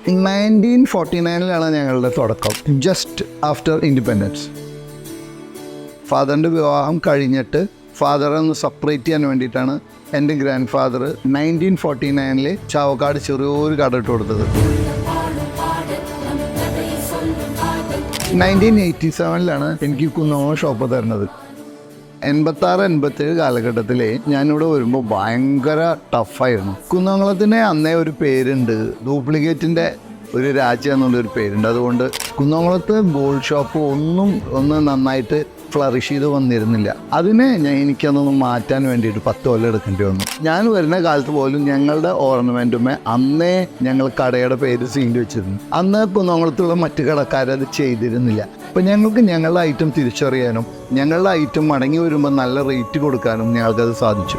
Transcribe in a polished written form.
1949 ഞങ്ങളുടെ തുടക്കം, just after independence. ഫാദറിൻ്റെ വിവാഹം കഴിഞ്ഞിട്ട് ഫാദറെ ഒന്ന് സെപ്പറേറ്റ് ചെയ്യാൻ വേണ്ടിയിട്ടാണ് എൻ്റെ ഗ്രാൻഡ് ഫാദർ 1949 ചാവക്കാട് ചെറിയൊരു കട ഇട്ട് കൊടുത്തത്. 1987 എനിക്ക് കുന്നോളം ഷോപ്പ് തരുന്നത്. 86-87 കാലഘട്ടത്തിൽ ഞാനിവിടെ വരുമ്പോൾ ഭയങ്കര ടഫായിരുന്നു. കുന്നംകുളത്തിന് അന്നേ ഒരു പേരുണ്ട്, ഡ്യൂപ്ലിക്കേറ്റിൻ്റെ ഒരു രാജ്യം എന്നുള്ളൊരു പേരുണ്ട്. അതുകൊണ്ട് കുന്നംകുളത്ത് ഗോൾഡ് ഷോപ്പ് ഒന്ന് നന്നായിട്ട് ഫ്ലറിഷ് ചെയ്ത് വന്നിരുന്നില്ല. അതിനെ എനിക്കതൊന്ന് മാറ്റാൻ വേണ്ടിയിട്ട് 10 കൊല്ലം എടുക്കേണ്ടി വന്നു. ഞാൻ വരുന്ന കാലത്ത് പോലും ഞങ്ങളുടെ ഓർണമെൻറ്റുമേ അന്നേ ഞങ്ങൾ കടയുടെ പേര് സീൽ വെച്ചിരുന്നു. അന്ന് കുന്നംകുളത്തുള്ള മറ്റു കടക്കാരത് ചെയ്തിരുന്നില്ല. അപ്പം ഞങ്ങൾക്ക് ഞങ്ങളുടെ ഐറ്റം തിരിച്ചറിയാനും ഞങ്ങളുടെ ഐറ്റം മടങ്ങി വരുമ്പോൾ നല്ല റേറ്റ് കൊടുക്കാനും ഞങ്ങൾക്കത് സാധിച്ചു.